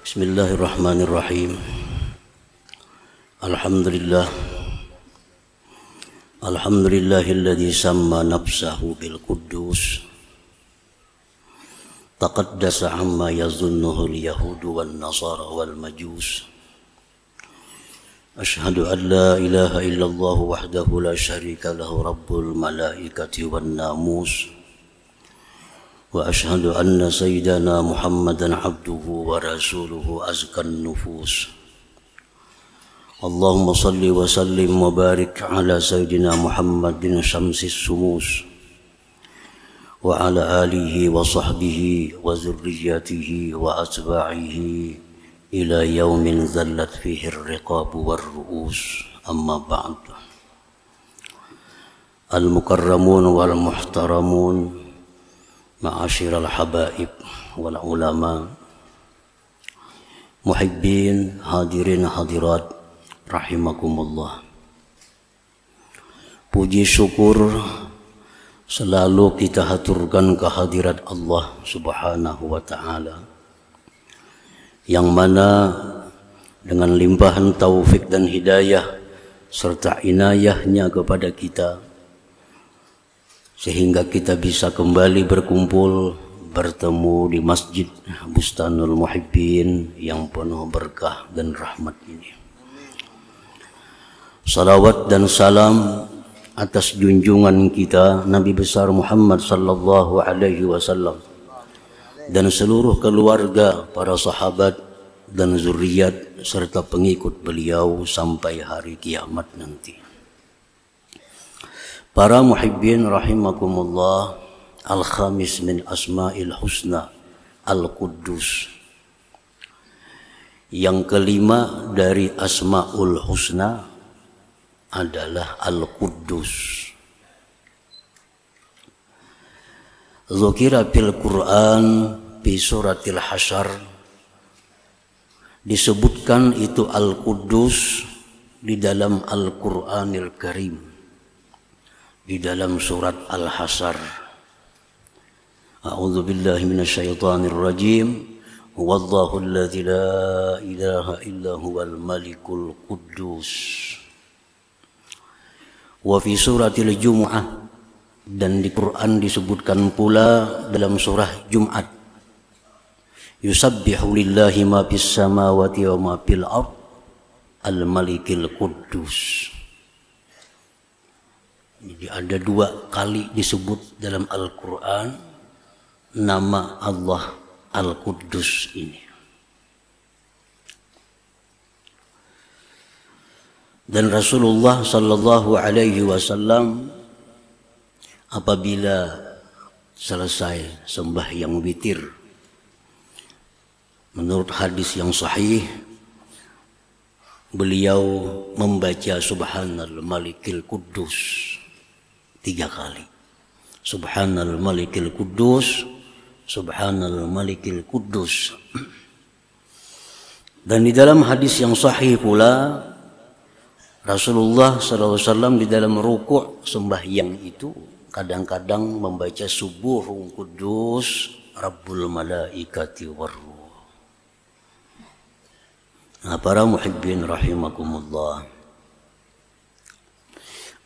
Bismillahirrahmanirrahim. Alhamdulillahilladzi samma nafsahu bil quddus taqaddasa amma yazunnuhu al-yahudu wan nasara wal majus. Ashhadu an la ilaha illallah wahdahu la syarika lahu rabbul malaikati wan namus. Wa ashhadu anna sayyidana Muhammadan abduhu wa rasuluhu azkan nufus. Allahumma salli wa sallim wa barik ala sayyidina Muhammadin syamsis sumus wa ala alihi wa sahbihi wa zurriyatihi wa atba'ihi ila yaumin zallat fihi ar-riqabu war-ru'us. Amma ba'd. Al-mukarramun wal muhtaramun, ma'asyiral habaib wal ulama, muhibbin, hadirin hadirat rahimakumullah. Puji syukur selalu kita haturkan kehadirat Allah Subhanahu wa ta'ala, yang mana dengan limpahan taufik dan hidayah serta inayahnya kepada kita, sehingga kita bisa kembali berkumpul, bertemu di Masjid Bustanul Muhibbin yang penuh berkah dan rahmat ini. Salawat dan salam atas junjungan kita Nabi besar Muhammad sallallahu alaihi wasallam dan seluruh keluarga, para sahabat dan zuriat serta pengikut beliau sampai hari kiamat nanti. Para muhibbin rahimakumullah, al-khamis min asma'il husna al-quddus. Yang kelima dari asma'ul husna adalah al-quddus. Dzukira fil Quran fi suratil Hasyr, disebutkan itu al-quddus di dalam Al-Qur'anil Karim, di dalam surat Al-Hasyr. A'udzu billahi minasyaitonir rajim. Huwallahu alladzi la ilaha illa huwal malikul quddus. Wa fi suratil Jumu'ah, dan di Quran disebutkan pula dalam surah Jumat. Yusabbihu lillahi ma fis samawati wa ma fil ard al-malikil quddus. Jadi ada dua kali disebut dalam Al-Quran nama Allah Al-Quddus ini. Dan Rasulullah sallallahu alaihi wasallam apabila selesai sembahyang witir, menurut hadis yang sahih, beliau membaca Subhanal Malikil Quddus 3 kali. Subhanal Malikil Quddus, Subhanal Malikil Quddus. Dan di dalam hadis yang sahih pula, Rasulullah SAW di dalam rukuk sembahyang itu kadang-kadang membaca Subuhun Quddus Rabbul Malaikati Warruh. Nah, para muhibbin rahimakumullah,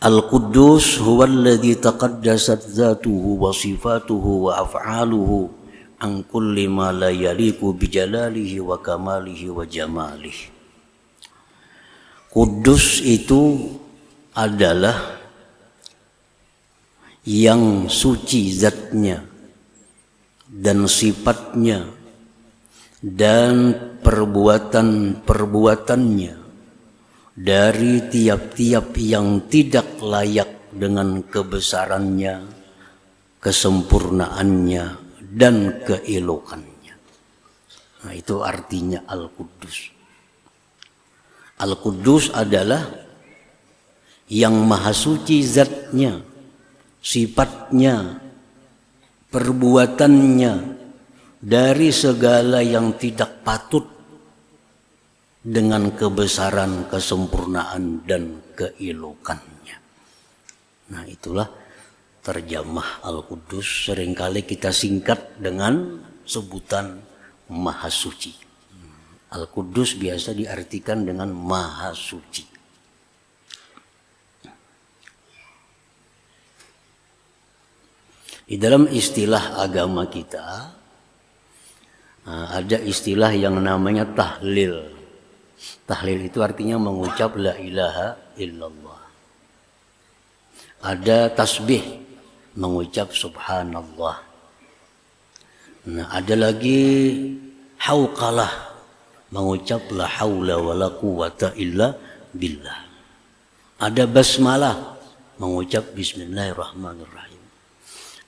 Al-Quddus huwa alladhi taqaddasat dhatuhu wa sifatuhu wa af'aluhu an kulli ma la yaliku bijalalihi wa kamalihi wa jamalihi. Kudus itu adalah yang suci zatnya dan sifatnya dan perbuatan-perbuatannya dari tiap-tiap yang tidak layak dengan kebesarannya, kesempurnaannya, dan keelokannya. Nah, itu artinya Al-Quddus. Al-Quddus adalah yang maha suci zatnya, sifatnya, perbuatannya dari segala yang tidak patut dengan kebesaran, kesempurnaan, dan keelokannya. Nah, itulah terjemah Al-Quddus. Seringkali kita singkat dengan sebutan Maha Suci. Al-Quddus biasa diartikan dengan Maha Suci. Di dalam istilah agama kita ada istilah yang namanya tahlil. Tahlil itu artinya mengucap la ilaha illallah. Ada tasbih, mengucap subhanallah. Nah, ada lagi hauqalah, mengucap la haula wala quwata illa billah. Ada basmalah, mengucap bismillahirrahmanirrahim.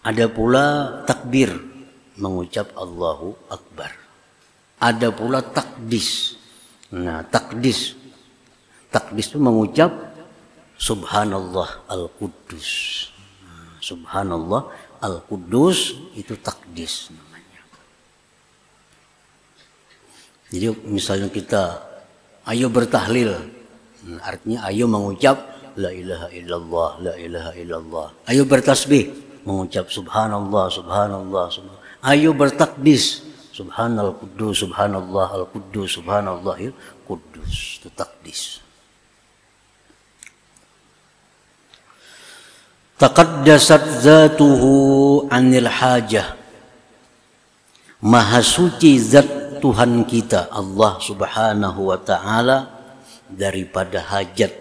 Ada pula takbir, mengucap Allahu Akbar. Ada pula takdis. Nah, takdis itu mengucap Subhanallah Al-Quddus. Subhanallah Al-Quddus itu takdis namanya. Jadi misalnya kita ayo bertahlil, artinya ayo mengucap la ilaha illallah, la ilaha illallah. Ayo bertasbih, mengucap subhanallah, subhanallah, subhanallah. Ayo bertakdis, subhanal Quddus, subhanallah Al-Quddus, subhanallahil Quddus. Itu takdis. Taqaddasat zatuhu anil hajah. Maha suci zat Tuhan kita Allah Subhanahu wa ta'ala daripada hajat.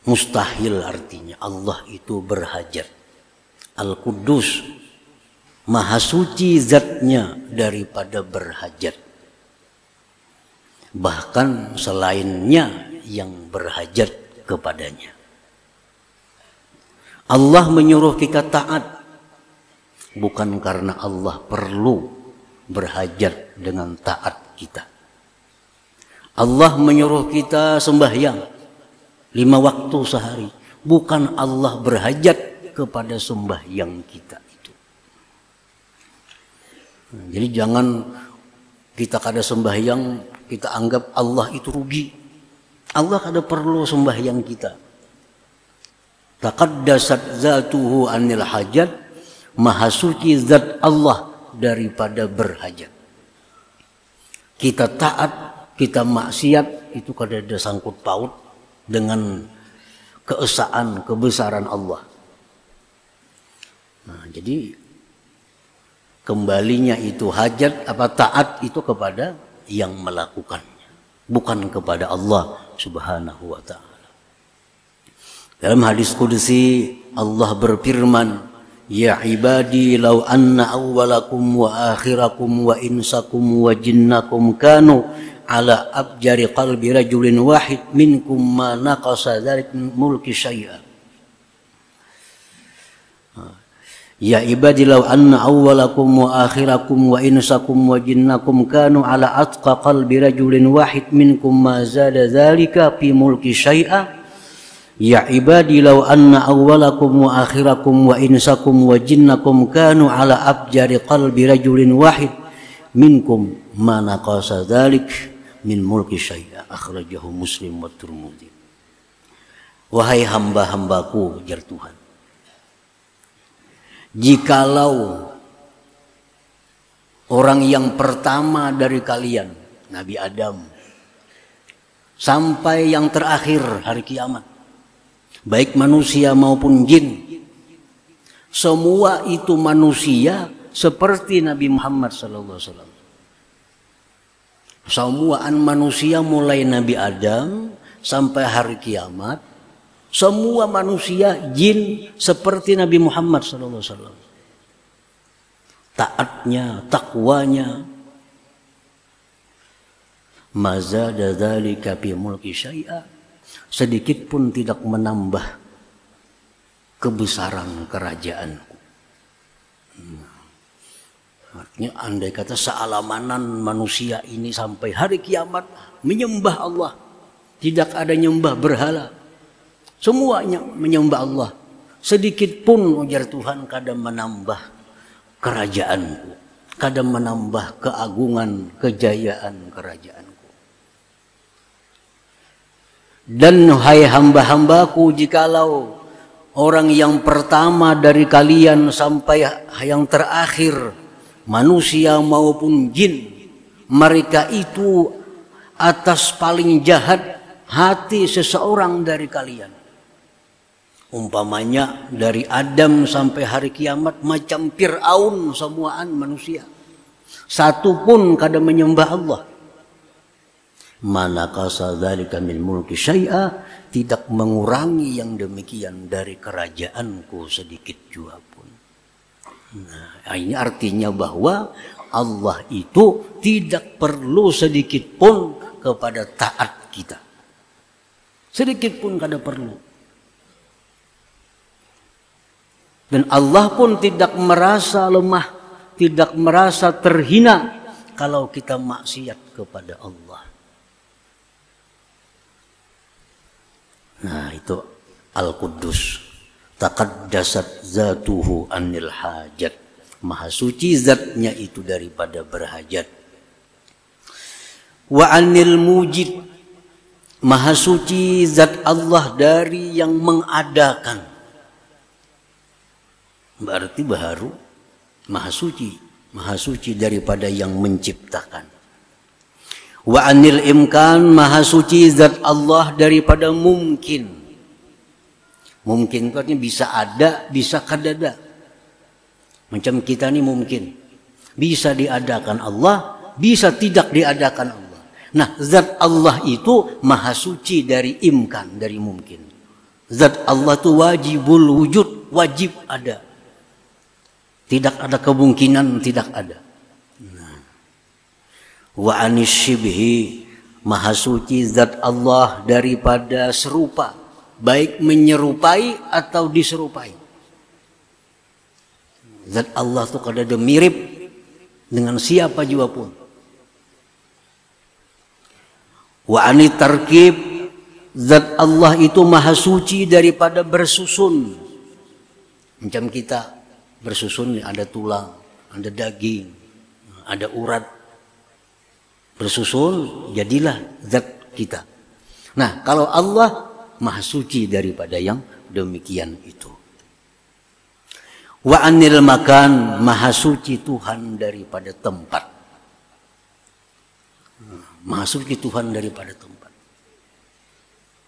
Mustahil artinya Allah itu berhajat. Al-Quddus Maha suci zatnya daripada berhajat. Bahkan selainnya yang berhajat kepadanya. Allah menyuruh kita taat bukan karena Allah perlu berhajat dengan taat kita. Allah menyuruh kita sembahyang 5 waktu sehari bukan Allah berhajat kepada sembahyang kita itu. Jadi jangan kita kada sembahyang kita anggap Allah itu rugi. Allah kada perlu sembahyang kita. Taqaddasat zatuhu anil hajat. Maha suci zat Allah daripada berhajat. Kita taat, kita maksiat itu kada ada sangkut paut dengan keesaan, kebesaran Allah. Nah, jadi kembalinya itu hajat apa taat itu kepada yang melakukannya, bukan kepada Allah Subhanahu wa ta'ala. Dalam hadis qudsi Allah berfirman, ya ibadi law anna awwalakum wa akhirakum wa insakum wa jinnakum kanu ala abjari qalbi rajulin wahid minkum ma naqasa dzalik min mulki syai'a. Ya ibadi law anna awwalakum wa akhirakum wa insakum wa jinnakum kanu ala atqa qalbi rajulin wahid minkum ma zada dzalika fi mulki syai'a. Ya ibadi law anna awwalakum wa akhirakum wa insakum wa jinnakum kanu ala abjari qalbi rajulin wahid minkum ma naqasa dzalik min mulki syai'a. Akhrajahu Muslim wa Tirmidzi. Wahai hamba-hambaku, jar Tuhan, jikalau orang yang pertama dari kalian, Nabi Adam, sampai yang terakhir hari kiamat, baik manusia maupun jin, semua itu manusia seperti Nabi Muhammad SAW. Semuaan manusia mulai Nabi Adam sampai hari kiamat, semua manusia jin seperti Nabi Muhammad SAW. Taatnya, takwanya, mazada dzalika fi mulki syai'a, sedikit pun tidak menambah kebesaran kerajaanku. Artinya andai kata sealamanan manusia ini sampai hari kiamat menyembah Allah, tidak ada nyembah berhala, semuanya menyembah Allah, sedikit pun ujar Tuhan kada menambah kerajaanku, kada menambah keagungan, kejayaan kerajaanku. Dan hai hamba-hambaku, jikalau orang yang pertama dari kalian sampai yang terakhir, manusia maupun jin, mereka itu atas paling jahat hati seseorang dari kalian. Umpamanya dari Adam sampai hari kiamat macam Fir'aun semuaan manusia. Satu pun kada menyembah Allah. Manakasa dzalika min mulki syai'a, tidak mengurangi yang demikian dari kerajaanku sedikit jua pun. Nah, ini artinya bahwa Allah itu tidak perlu sedikit pun kepada taat kita. Sedikit pun kada perlu. Dan Allah pun tidak merasa lemah, tidak merasa terhina kalau kita maksiat kepada Allah. Nah, itu Al-Quddus. Taqaddasat zatuhu anil hajat. Maha suci zatnya itu daripada berhajat. Wa anil mujid. Maha suci zat Allah dari yang mengadakan. Berarti baharu maha suci. Maha suci daripada yang menciptakan. Wa anil imkan, maha suci zat Allah daripada mungkin. Mungkin itu artinya bisa ada, bisa kadada. Macam kita ini mungkin. Bisa diadakan Allah, bisa tidak diadakan Allah. Nah, zat Allah itu maha suci dari imkan, dari mungkin. Zat Allah itu wajibul wujud, wajib ada. Tidak ada kemungkinan, tidak ada. Wa anis syibhi, maha suci zat Allah daripada serupa, baik menyerupai atau diserupai. Zat Allah itu kada ada mirip dengan siapa juga pun. Wa anit tarkib, zat Allah itu maha suci daripada bersusun. Macam kita bersusun, ada tulang, ada daging, ada urat. Bersusun, jadilah zat kita. Nah, kalau Allah maha suci daripada yang demikian itu. Wa anil makan, maha suci Tuhan daripada tempat. Maha suci Tuhan daripada tempat.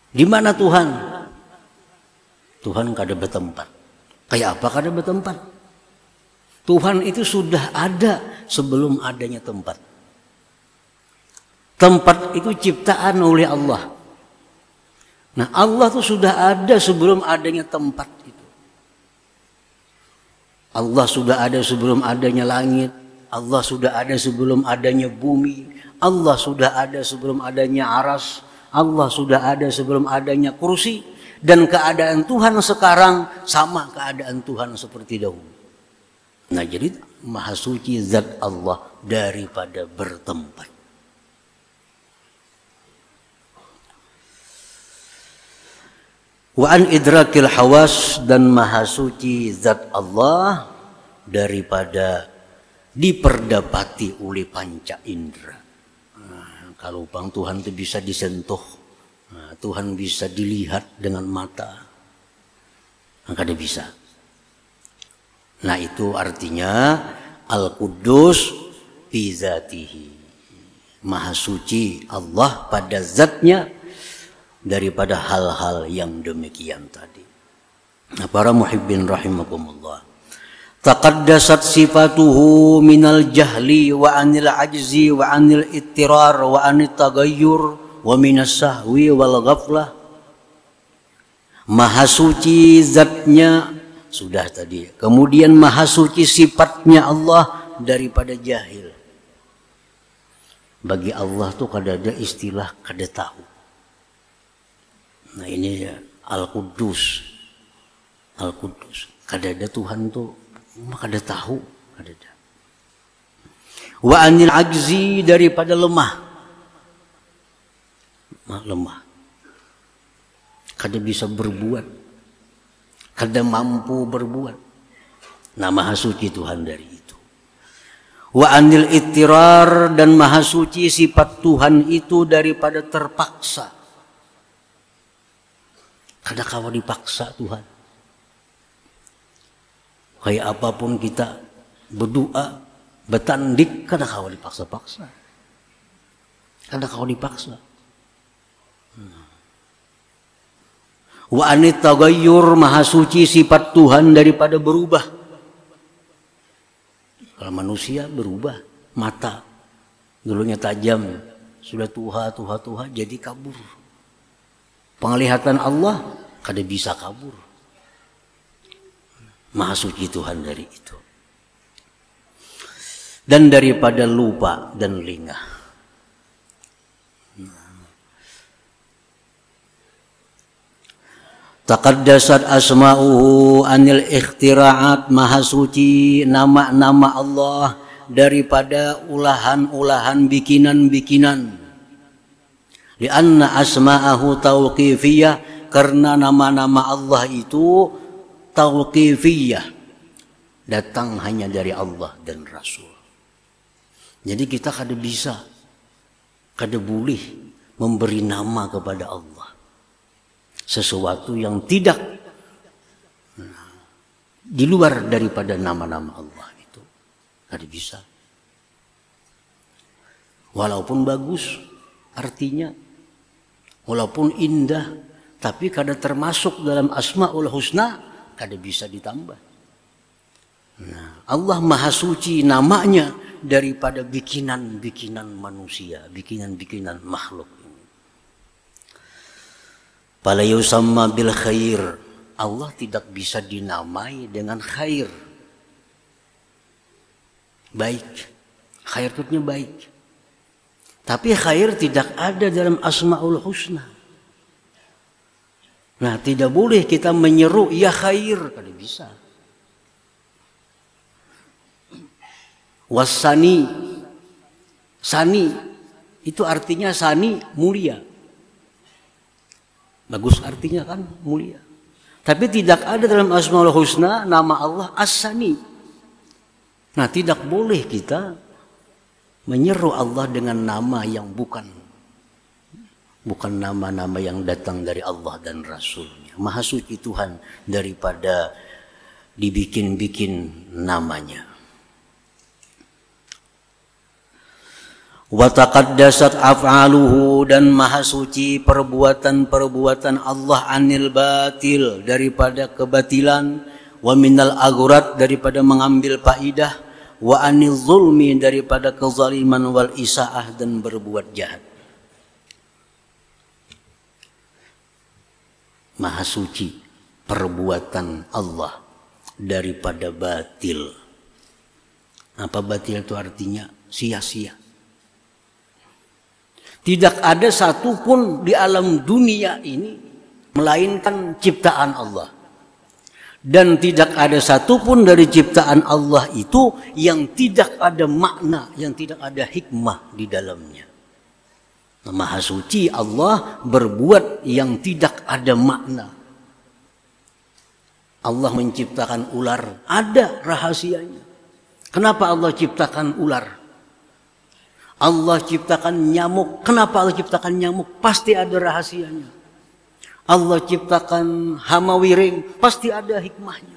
Di mana Tuhan? Tuhan kada bertempat. Kayak apa kada bertempat? Tuhan itu sudah ada sebelum adanya tempat. Tempat itu ciptaan oleh Allah. Nah, Allah itu sudah ada sebelum adanya tempat itu. Allah sudah ada sebelum adanya langit. Allah sudah ada sebelum adanya bumi. Allah sudah ada sebelum adanya aras. Allah sudah ada sebelum adanya kursi. Dan keadaan Tuhan sekarang sama keadaan Tuhan seperti dahulu. Nah, jadi maha suci zat Allah daripada bertempat. Wa an idrakil hawas, dan maha suci zat Allah daripada diperdapati oleh panca indera. Nah, kalau bang Tuhan itu bisa disentuh, nah, Tuhan bisa dilihat dengan mata, maka dia bisa. Nah, itu artinya Al-Quddus fi zatihi, maha suci Allah pada zatnya daripada hal-hal yang demikian tadi. Nah, para muhibbin rahimakumullah. Taqaddasat sifatuhu minal jahli wa anil ajzi wa anil ittirar wa anil tagayyur wa minas sahwi wal ghaflah. Maha suci zatnya sudah tadi. Kemudian maha suci sifatnya Allah daripada jahil. Bagi Allah tuh kada ada istilah kada tahu. Nah, ini Al-Quddus. Al-Quddus. Kada ada Tuhan tuh, kada tahu, kada ada. Wa anil ajzi, daripada lemah. Lemah. Kada bisa berbuat. Kada mampu berbuat. Nah, maha suci Tuhan dari itu. Wa anil ittirar, dan maha suci sifat Tuhan itu daripada terpaksa. Kada kawa dipaksa Tuhan. Kayak apapun kita berdoa, bertandik, kada kawa dipaksa-paksa. Karena kau dipaksa. Wa anit tagayyur, maha suci sifat Tuhan daripada berubah. Kalau manusia berubah, mata dulunya tajam, sudah tuha jadi kabur. Penglihatan Allah kada bisa kabur. Maha suci Tuhan dari itu. Dan daripada lupa dan lengah. Taqaddasat asma'uhu anil ikhtira'at, maha suci nama-nama Allah daripada ulahan-ulahan bikinan-bikinan. Lianna asma'ahu tauqifiyah, karena nama-nama Allah itu tauqifiyah, datang hanya dari Allah dan Rasul. Jadi kita kada bisa, kada boleh memberi nama kepada Allah sesuatu yang tidak di luar daripada nama-nama Allah itu. Kada bisa. Walaupun bagus artinya, walaupun indah, tapi kada termasuk dalam Asmaul Husna, kada bisa ditambah. Nah, Allah maha suci namanya daripada bikinan-bikinan manusia, bikinan-bikinan makhluk. Fala yusamma bil khair, Allah tidak bisa dinamai dengan khair. Baik. Khair itu baik. Tapi khair tidak ada dalam Asmaul Husna. Nah, tidak boleh kita menyeru ya khair, kada bisa. Wasani, sani itu artinya sani mulia. Bagus artinya kan mulia. Tapi tidak ada dalam Asmaul Husna nama Allah As-Sani. Nah, tidak boleh kita menyeru Allah dengan nama yang bukan nama-nama yang datang dari Allah dan Rasulnya. Maha suci Tuhan daripada dibikin-bikin namanya. Wa taqaddasat af'aluhu, dan maha suci perbuatan-perbuatan Allah anil batil, daripada kebatilan, wa minal aghurat, daripada mengambil faidah, wa anil zulmi, daripada kezaliman, wal isaah, dan berbuat jahat. Maha suci perbuatan Allah daripada batil. Apa batil itu artinya? Sia-sia. Tidak ada satupun di alam dunia ini melainkan ciptaan Allah. Dan tidak ada satupun dari ciptaan Allah itu yang tidak ada makna, yang tidak ada hikmah di dalamnya. Maha suci Allah berbuat yang tidak ada makna. Allah menciptakan ular, ada rahasianya. Kenapa Allah ciptakan ular? Allah ciptakan nyamuk. Kenapa Allah ciptakan nyamuk? Pasti ada rahasianya. Allah ciptakan hama wiring. Pasti ada hikmahnya.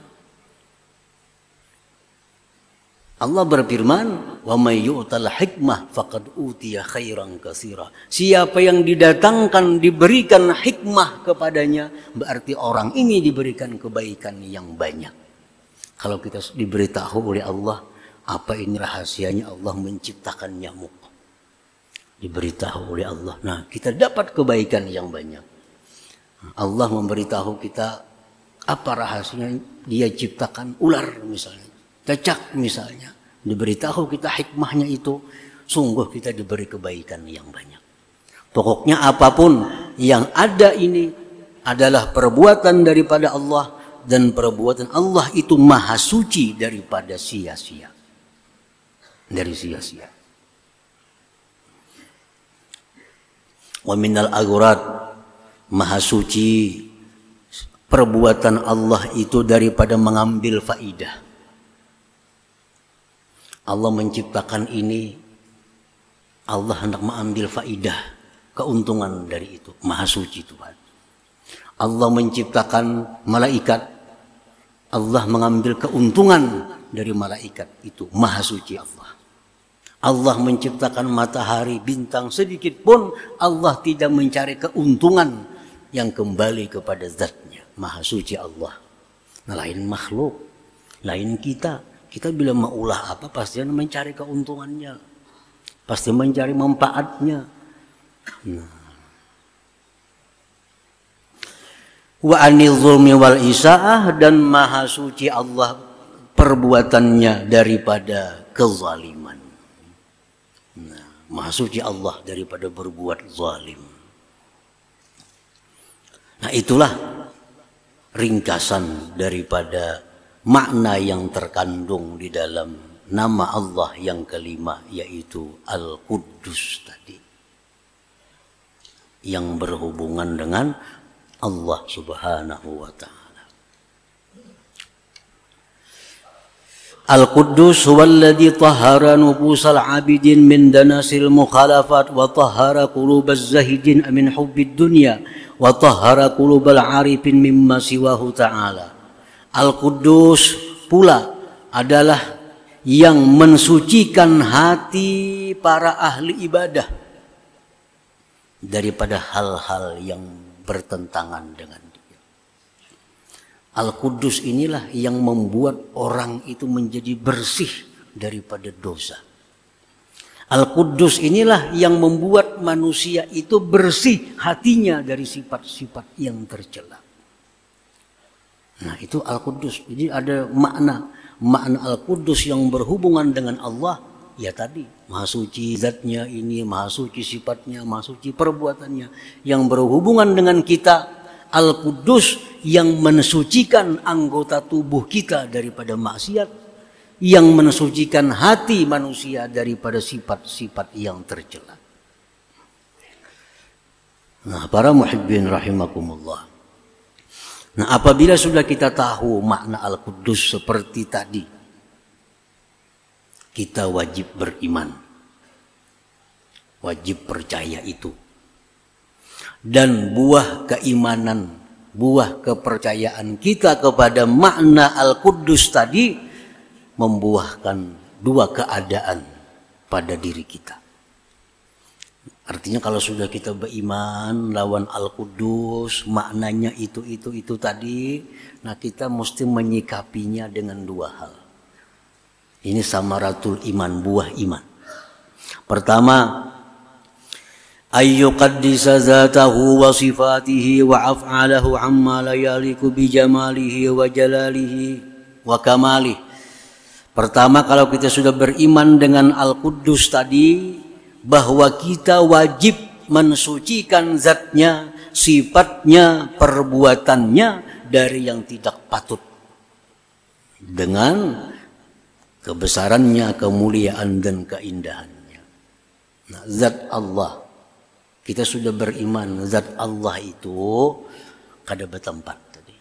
Allah berfirman, "Wa may yu'tal hikmah faqad utiya khairan katsira." Siapa yang didatangkan, diberikan hikmah kepadanya, berarti orang ini diberikan kebaikan yang banyak. Kalau kita diberitahu oleh Allah, apa ini rahasianya Allah menciptakan nyamuk? Diberitahu oleh Allah. Nah, kita dapat kebaikan yang banyak. Allah memberitahu kita apa rahasianya dia ciptakan ular misalnya, cacak misalnya. Diberitahu kita hikmahnya itu, sungguh kita diberi kebaikan yang banyak. Pokoknya apapun yang ada ini adalah perbuatan daripada Allah, dan perbuatan Allah itu maha suci daripada sia-sia. Dari sia-sia. Wa minal aghurat, maha suci perbuatan Allah itu daripada mengambil faidah. Allah menciptakan ini, Allah hendak mengambil faidah, keuntungan dari itu. Maha suci Tuhan. Allah menciptakan malaikat, Allah mengambil keuntungan dari malaikat itu. Maha suci Allah. Allah menciptakan matahari, bintang, sedikit pun Allah tidak mencari keuntungan yang kembali kepada zatnya. Maha suci Allah. Nah, lain makhluk, lain kita. Kita bila mau ulah apa pasti mencari keuntungannya, pasti mencari manfaatnya. Nah. Wa anil zulmi wal isaah, dan maha suci Allah perbuatannya daripada kezaliman. Nah, maha suci Allah daripada berbuat zalim. Nah, itulah ringkasan daripada makna yang terkandung di dalam nama Allah yang kelima, yaitu Al-Quddus tadi, yang berhubungan dengan Allah Subhanahu wa ta'ala. Al-Quddus huwallazi tahhara nufusal abidin min danasil mukhalafat wa tahhara qulubaz zahidin min hubbid dunya wa tahhara qulubal arifin mimma siwahu ta'ala. Al-Quddus pula adalah yang mensucikan hati para ahli ibadah daripada hal-hal yang bertentangan dengan dia. Al-Quddus inilah yang membuat orang itu menjadi bersih daripada dosa. Al-Quddus inilah yang membuat manusia itu bersih hatinya dari sifat-sifat yang tercela. Nah, itu Al-Quddus. Jadi ada makna Al-Quddus yang berhubungan dengan Allah. Ya tadi, maha suci zatnya ini, maha suci sifatnya, maha suci perbuatannya. Yang berhubungan dengan kita, Al-Quddus yang mensucikan anggota tubuh kita daripada maksiat, yang mensucikan hati manusia daripada sifat-sifat yang tercela. Nah, para muhibbin rahimakumullah. Nah, apabila sudah kita tahu makna Al-Quddus seperti tadi, kita wajib beriman, wajib percaya itu. Dan buah keimanan, buah kepercayaan kita kepada makna Al-Quddus tadi membuahkan dua keadaan pada diri kita. Artinya kalau sudah kita beriman lawan Al-Quddus, maknanya itu tadi, nah kita mesti menyikapinya dengan dua hal. Ini samaratul iman, buah iman. Pertama, ayyuqaddisa zatahu wa sifatihi wa af'alahu amma la yaliku bi jamalihi wa jalalihi wa kamalihi. Pertama, kalau kita sudah beriman dengan Al-Quddus tadi, bahwa kita wajib mensucikan zatnya, sifatnya, perbuatannya dari yang tidak patut. Dengan kebesarannya, kemuliaan dan keindahannya. Nah, zat Allah. Kita sudah beriman zat Allah itu kada bertempat tadi.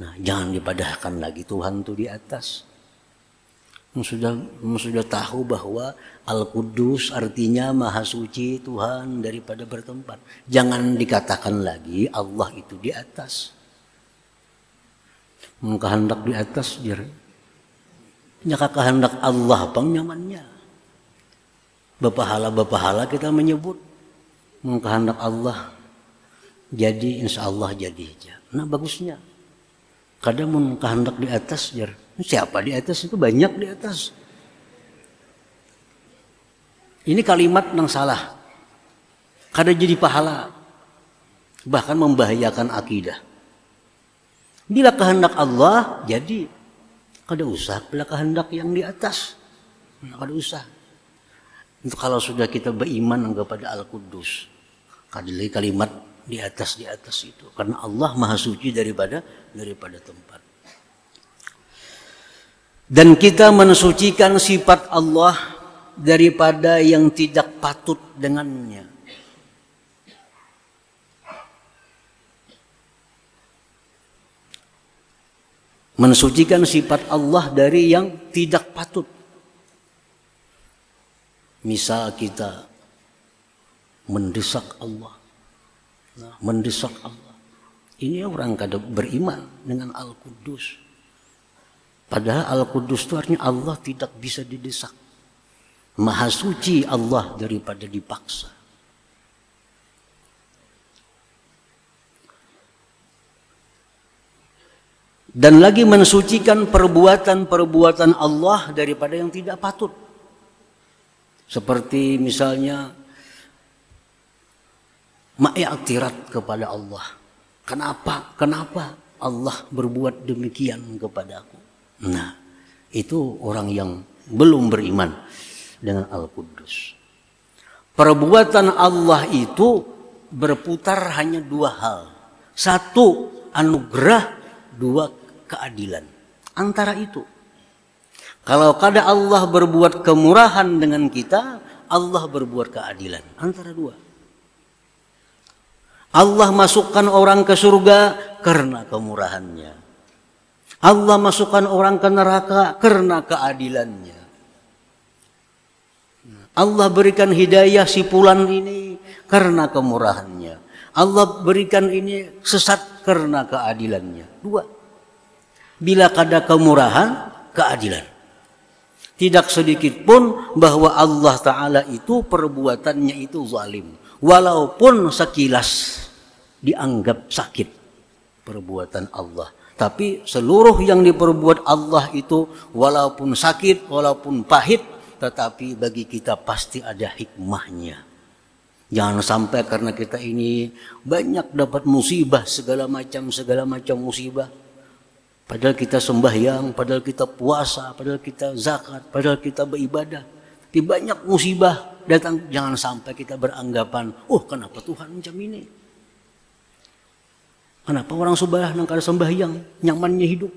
Nah, jangan dipadahkan lagi Tuhan itu di atas. Sudah tahu bahwa Al-Quddus artinya maha suci Tuhan daripada bertempat. Jangan dikatakan lagi Allah itu di atas. Kehendak di atas jadi. Nyaka kehendak Allah pang nyamannya. Bepahala kita menyebut kehendak Allah jadi insya Allah jadi aja. Nah bagusnya. Kadang kehendak di atas jar. Siapa di atas itu banyak di atas. Ini kalimat yang salah. Kadang jadi pahala. Bahkan membahayakan akidah. Bila kehendak Allah jadi kada usah bila kehendak yang di atas. Kada usah. Itu kalau sudah kita beriman kepada Al-Quddus. Kada lagi kalimat di atas itu. Karena Allah maha suci daripada tempat. Dan kita mensucikan sifat Allah daripada yang tidak patut dengannya. Mensucikan sifat Allah dari yang tidak patut. Misal kita mendesak Allah. Nah, mendesak Allah. Ini orang kada beriman dengan Al-Quddus. Padahal Al-Quddus itu artinya Allah tidak bisa didesak. Maha suci Allah daripada dipaksa. Dan lagi mensucikan perbuatan-perbuatan Allah daripada yang tidak patut. Seperti misalnya ma'iktirat kepada Allah. Kenapa Allah berbuat demikian kepadaku? Nah, itu orang yang belum beriman dengan Al-Quddus. Perbuatan Allah itu berputar hanya dua hal. Satu, anugerah. Dua, keadilan. Antara itu. Kalau kada Allah berbuat kemurahan dengan kita, Allah berbuat keadilan. Antara dua. Allah masukkan orang ke surga karena kemurahannya. Allah masukkan orang ke neraka karena keadilannya. Allah berikan hidayah si fulan ini karena kemurahannya. Allah berikan ini sesat karena keadilannya. Dua. Bila kada kemurahan, keadilan. Tidak sedikit pun bahwa Allah Ta'ala itu perbuatannya itu zalim. Walaupun sekilas dianggap sakit perbuatan Allah. Tapi seluruh yang diperbuat Allah itu walaupun sakit, walaupun pahit, tetapi bagi kita pasti ada hikmahnya. Jangan sampai karena kita ini banyak dapat musibah, segala macam musibah. Padahal kita sembahyang, padahal kita puasa, padahal kita zakat, padahal kita beribadah. Tapi banyak musibah datang, jangan sampai kita beranggapan, kenapa Tuhan macam ini? Kenapa orang sebelah nang kada sembahyang, nyamannya hidup?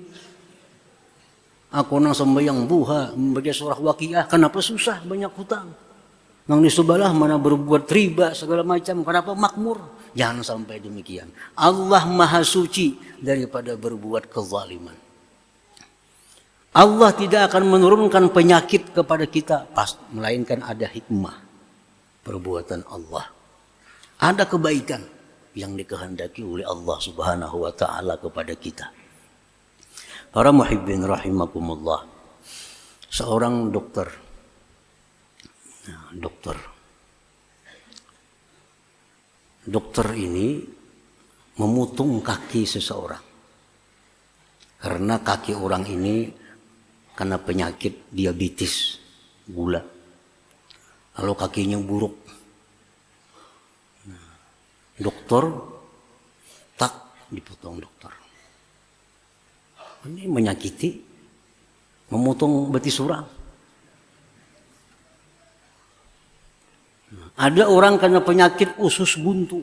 Aku nang sembahyang buha, membaca surah Waqiah, kenapa susah, banyak hutang? Nang di sebelah mana berbuat riba segala macam, kenapa makmur? Jangan sampai demikian. Allah Maha Suci daripada berbuat kezaliman. Allah tidak akan menurunkan penyakit kepada kita, melainkan ada hikmah perbuatan Allah. Ada kebaikan yang dikehendaki oleh Allah Subhanahu wa taala kepada kita. Para muhibbin rahimakumullah. Seorang dokter ini memutung kaki seseorang. Karena kaki orang ini karena penyakit diabetes, gula. Lalu kakinya buruk. Dokter dipotong dokter. Ini menyakiti, memotong betis orang. Ada orang karena penyakit usus buntu.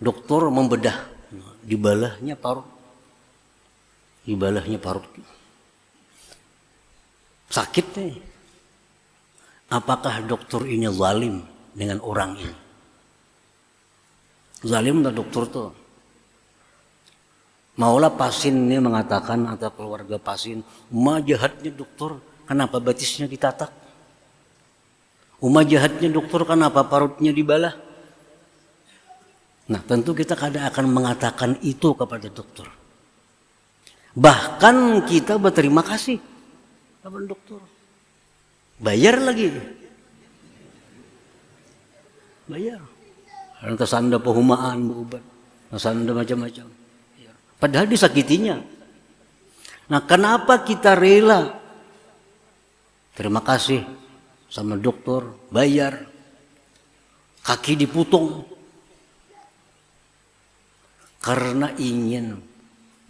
Dokter membedah, dibalahnya parut. Sakit nih. Apakah dokter ini zalim dengan orang ini? Zalim tak dokter tuh? Maulah pasien ini mengatakan atau keluarga pasien, jahatnya dokter, kenapa betisnya ditatak? Jahatnya dokter, kenapa parutnya dibalah? Nah, tentu kita kadang akan mengatakan itu kepada dokter. Bahkan kita berterima kasih kepada dokter. Bayar lagi. Bayar. Karena sanda pehumaan, berobat. Sanda macam-macam. Padahal disakitinya. Nah, kenapa kita rela? Terima kasih sama dokter, bayar. Kaki dipotong. Karena ingin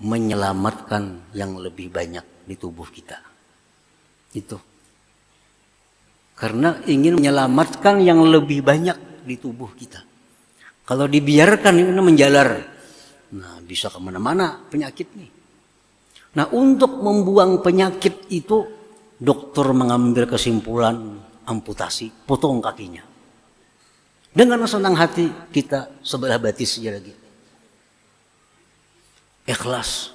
menyelamatkan yang lebih banyak di tubuh kita. Itu. Karena ingin menyelamatkan yang lebih banyak di tubuh kita. Kalau dibiarkan ini menjalar, nah bisa kemana-mana penyakit nih. Nah, untuk membuang penyakit itu, dokter mengambil kesimpulan amputasi, potong kakinya. Dengan senang hati kita sebelah batis saja lagi. Ikhlas,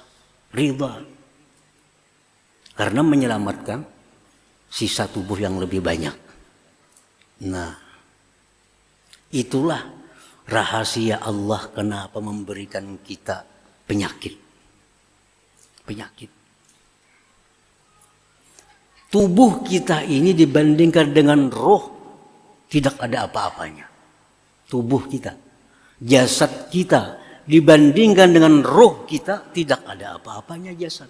ridha. Karena menyelamatkan sisa tubuh yang lebih banyak. Nah, itulah rahasia Allah kenapa memberikan kita penyakit. Penyakit. Tubuh kita ini dibandingkan dengan roh tidak ada apa-apanya. Tubuh kita, jasad kita dibandingkan dengan roh kita tidak ada apa-apanya jasad.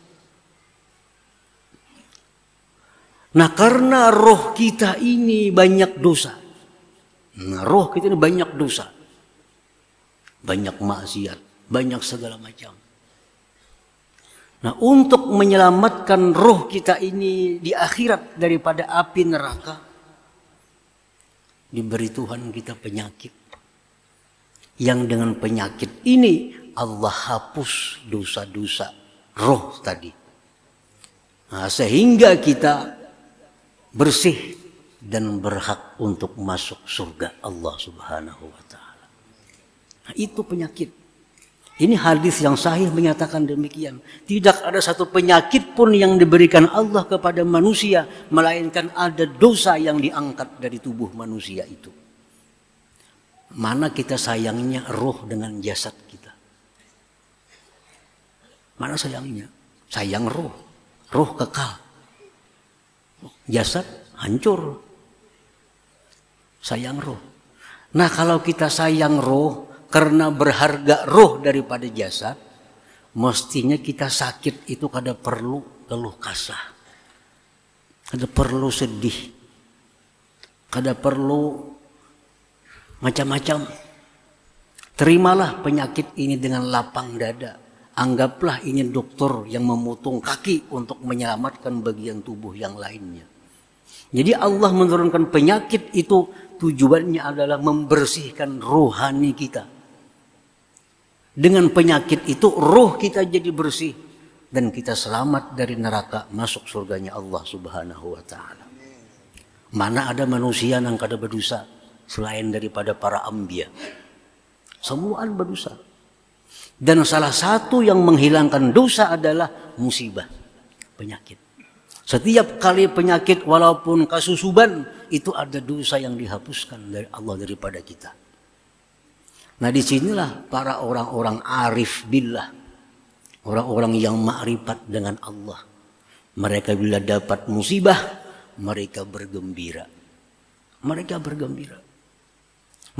Nah, karena roh kita ini banyak dosa. Roh kita ini banyak dosa. Banyak maksiat, banyak segala macam. Nah, untuk menyelamatkan roh kita ini di akhirat daripada api neraka, diberi Tuhan kita penyakit. Yang dengan penyakit ini Allah hapus dosa-dosa roh tadi. Nah, sehingga kita bersih dan berhak untuk masuk surga Allah Subhanahu wa Ta'ala. Nah, itu penyakit. Ini hadis yang sahih menyatakan demikian. Tidak ada satu penyakit pun yang diberikan Allah kepada manusia, melainkan ada dosa yang diangkat dari tubuh manusia itu. Mana kita sayangnya roh dengan jasad kita? Mana sayangnya? Sayang roh. Roh kekal. Jasad hancur. Sayang roh. Nah, kalau kita sayang roh, karena berharga roh daripada jasad, mestinya kita sakit itu kada perlu keluh kasah, kada perlu sedih, kada perlu macam-macam. Terimalah penyakit ini dengan lapang dada. Anggaplah ini dokter yang memutung kaki untuk menyelamatkan bagian tubuh yang lainnya. Jadi Allah menurunkan penyakit itu tujuannya adalah membersihkan rohani kita. Dengan penyakit itu roh kita jadi bersih dan kita selamat dari neraka masuk surganya Allah Subhanahu wa Ta'ala. Mana ada manusia yang kada berdosa selain daripada para anbiya. Semua berdosa. Dan salah satu yang menghilangkan dosa adalah musibah, penyakit. Setiap kali penyakit walaupun kasusuban itu ada dosa yang dihapuskan dari Allah daripada kita. Nah, disinilah para orang-orang arif billah, orang-orang yang ma'rifat dengan Allah. Mereka bila dapat musibah, mereka bergembira. Mereka bergembira.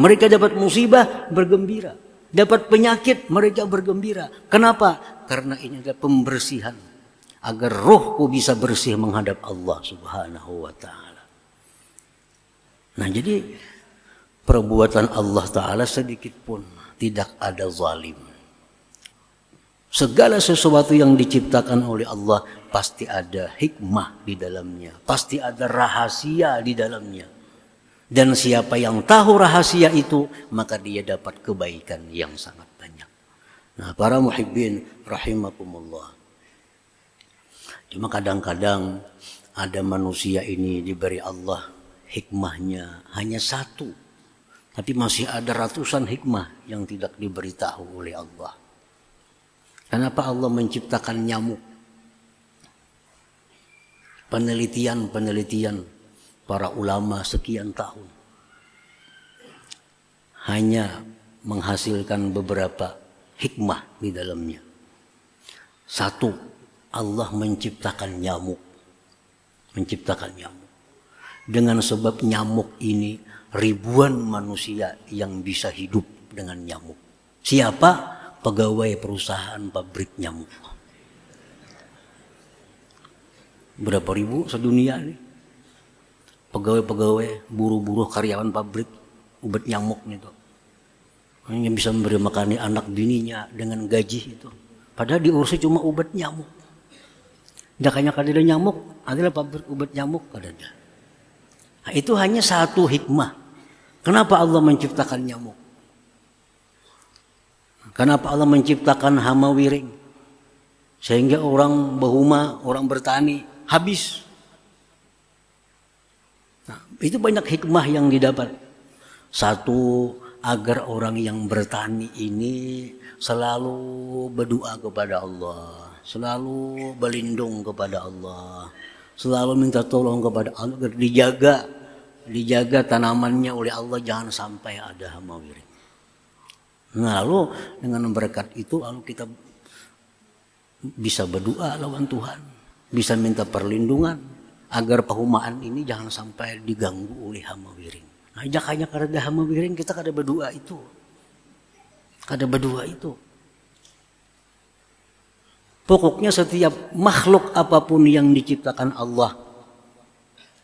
Mereka dapat musibah, bergembira. Dapat penyakit, mereka bergembira. Kenapa? Karena ini adalah pembersihan. Agar rohku bisa bersih menghadap Allah Subhanahu wa Ta'ala. Nah, jadi perbuatan Allah Ta'ala sedikit pun tidak ada zalim. Segala sesuatu yang diciptakan oleh Allah pasti ada hikmah di dalamnya. Pasti ada rahasia di dalamnya. Dan siapa yang tahu rahasia itu, maka dia dapat kebaikan yang sangat banyak. Nah, para muhibbin rahimakumullah. Cuma kadang-kadang ada manusia ini diberi Allah hikmahnya hanya satu. Tapi masih ada ratusan hikmah yang tidak diberitahu oleh Allah. Kenapa Allah menciptakan nyamuk? Penelitian para ulama sekian tahun. Hanya menghasilkan beberapa hikmah di dalamnya. Satu, Allah menciptakan nyamuk. Dengan sebab nyamuk ini ribuan manusia yang bisa hidup dengan nyamuk. Siapa? Pegawai perusahaan pabrik nyamuk. Berapa ribu sedunia nih? Pegawai-pegawai, buruh-buruh karyawan pabrik obat nyamuk itu. Yang bisa memberi makan anak bininya dengan gaji itu. Padahal diurusnya cuma obat nyamuk. Dakanya kada ada nyamuk, adalah pabrik obat nyamuk kada ada. Nah, itu hanya satu hikmah. Kenapa Allah menciptakan nyamuk? Kenapa Allah menciptakan hama wiring? Sehingga orang bahuma, orang bertani habis. Nah, itu banyak hikmah yang didapat. Satu, agar orang yang bertani ini selalu berdoa kepada Allah, selalu berlindung kepada Allah, selalu minta tolong kepada Allah agar dijaga tanamannya oleh Allah, jangan sampai ada hama wiring. Nah, lalu dengan berkat itu lalu kita bisa berdoa lawan Tuhan, bisa minta perlindungan, agar perumahan ini jangan sampai diganggu oleh hama wiring. Nah, jakanya kada hama wiring kita kada berdua itu. Kada berdua itu. Pokoknya setiap makhluk apapun yang diciptakan Allah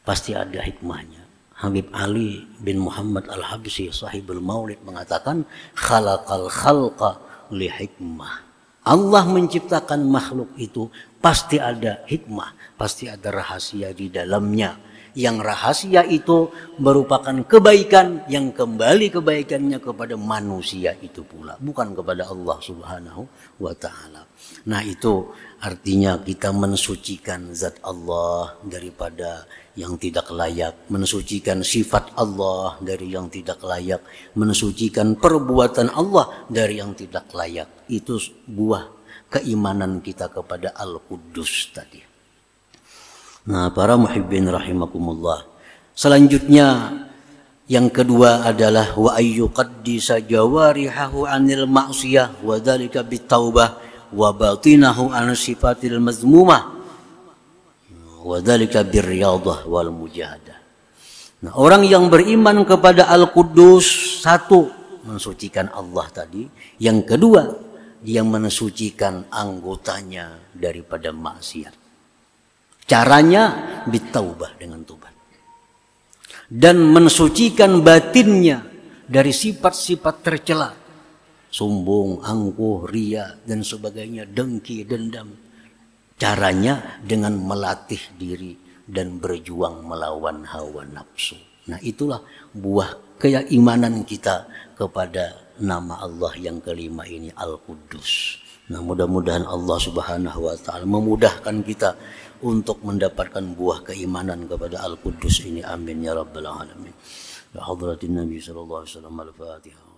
pasti ada hikmahnya. Habib Ali bin Muhammad Al-Habsyi sahibul Maulid mengatakan khalaqal khalqa li hikmah. Allah menciptakan makhluk itu pasti ada hikmah, pasti ada rahasia di dalamnya. Yang rahasia itu merupakan kebaikan yang kembali kebaikannya kepada manusia itu pula, bukan kepada Allah Subhanahu wa taala. Nah, itu artinya kita mensucikan zat Allah daripada yang tidak layak, mensucikan sifat Allah dari yang tidak layak, mensucikan perbuatan Allah dari yang tidak layak. Itu buah keimanan kita kepada Al-Quddus tadi. Nah, para muhibbin rahimakumullah. Selanjutnya yang kedua adalah wa ayyuqaddisa jawarihahu anil ma'siyah wa dzalika bitaubah wa batinahu an sifatil mazmumah wa dzalika birriyadah wal mujahadah. Nah, orang yang beriman kepada Al-Quddus, satu, mensucikan Allah tadi. Yang kedua, dia mensucikan anggotanya daripada maksiat. Caranya bitaubah, dengan tobat. Dan mensucikan batinnya dari sifat-sifat tercela. Sombong, angkuh, ria, dan sebagainya, dengki, dendam. Caranya dengan melatih diri dan berjuang melawan hawa nafsu. Nah, itulah buah keimanan kita kepada nama Allah yang kelima ini, Al-Quddus. Nah, mudah-mudahan Allah Subhanahu wa taala memudahkan kita untuk mendapatkan buah keimanan kepada Al-Quddus ini. Amin ya rabbal alamin. Ya hadratin Nabi sallallahu alaihi wasallam. Al-Fatihah.